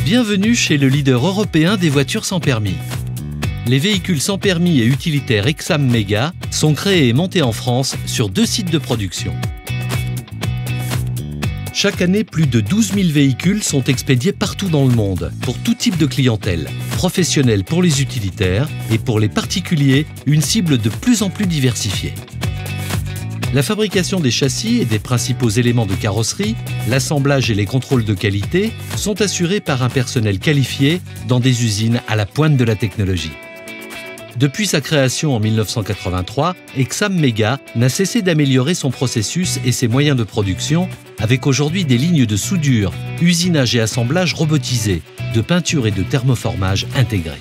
Bienvenue chez le leader européen des voitures sans permis. Les véhicules sans permis et utilitaires Exam Mega sont créés et montés en France sur 2 sites de production. Chaque année, plus de 12 000 véhicules sont expédiés partout dans le monde, pour tout type de clientèle, professionnels pour les utilitaires et pour les particuliers, une cible de plus en plus diversifiée. La fabrication des châssis et des principaux éléments de carrosserie, l'assemblage et les contrôles de qualité sont assurés par un personnel qualifié dans des usines à la pointe de la technologie. Depuis sa création en 1983, Exam Mega n'a cessé d'améliorer son processus et ses moyens de production, avec aujourd'hui des lignes de soudure, usinage et assemblage robotisés, de peinture et de thermoformage intégrés.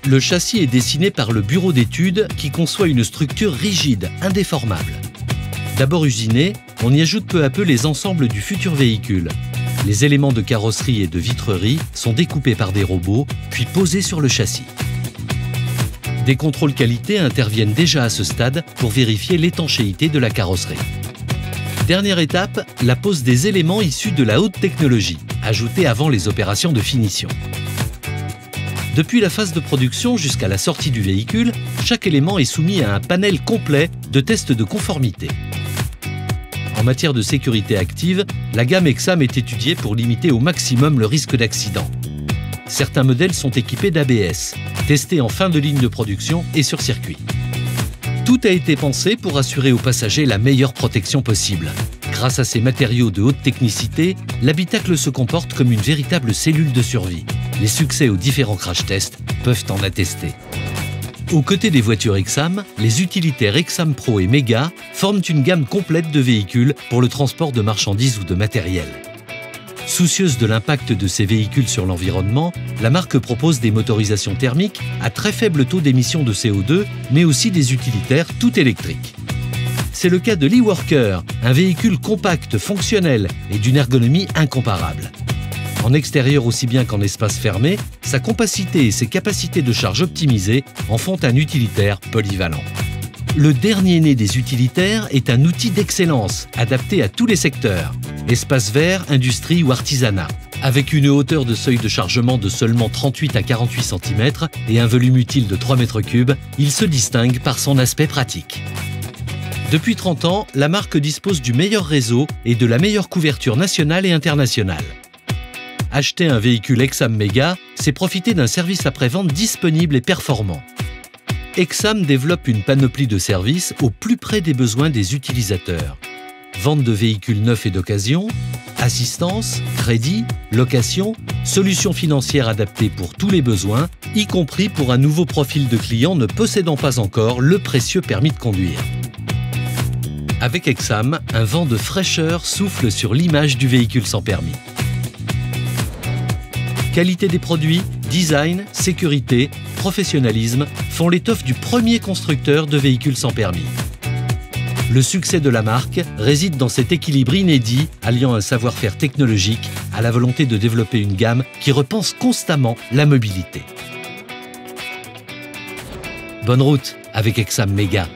Le châssis est dessiné par le bureau d'études qui conçoit une structure rigide, indéformable. D'abord usiné, on y ajoute peu à peu les ensembles du futur véhicule. Les éléments de carrosserie et de vitrerie sont découpés par des robots, puis posés sur le châssis. Des contrôles qualité interviennent déjà à ce stade pour vérifier l'étanchéité de la carrosserie. Dernière étape, la pose des éléments issus de la haute technologie, ajoutés avant les opérations de finition. Depuis la phase de production jusqu'à la sortie du véhicule, chaque élément est soumis à un panel complet de tests de conformité. En matière de sécurité active, la gamme Exam est étudiée pour limiter au maximum le risque d'accident. Certains modèles sont équipés d'ABS, testés en fin de ligne de production et sur circuit. Tout a été pensé pour assurer aux passagers la meilleure protection possible. Grâce à ces matériaux de haute technicité, l'habitacle se comporte comme une véritable cellule de survie. Les succès aux différents crash tests peuvent en attester. Aux côtés des voitures Exam, les utilitaires Exam Pro et Mega forment une gamme complète de véhicules pour le transport de marchandises ou de matériel. Soucieuse de l'impact de ces véhicules sur l'environnement, la marque propose des motorisations thermiques à très faible taux d'émission de CO2, mais aussi des utilitaires tout électriques. C'est le cas de l'e-Worker, un véhicule compact, fonctionnel et d'une ergonomie incomparable. En extérieur aussi bien qu'en espace fermé, sa compacité et ses capacités de charge optimisées en font un utilitaire polyvalent. Le dernier né des utilitaires est un outil d'excellence, adapté à tous les secteurs, espace vert, industrie ou artisanat. Avec une hauteur de seuil de chargement de seulement 38 à 48 cm et un volume utile de 3 m3, il se distingue par son aspect pratique. Depuis 30 ans, la marque dispose du meilleur réseau et de la meilleure couverture nationale et internationale. Acheter un véhicule Exam Mega, c'est profiter d'un service après-vente disponible et performant. Exam développe une panoplie de services au plus près des besoins des utilisateurs. Vente de véhicules neufs et d'occasion, assistance, crédit, location, solutions financières adaptées pour tous les besoins, y compris pour un nouveau profil de client ne possédant pas encore le précieux permis de conduire. Avec Exam, un vent de fraîcheur souffle sur l'image du véhicule sans permis. Qualité des produits, design, sécurité, professionnalisme font l'étoffe du premier constructeur de véhicules sans permis. Le succès de la marque réside dans cet équilibre inédit alliant un savoir-faire technologique à la volonté de développer une gamme qui repense constamment la mobilité. Bonne route avec Exam Mega.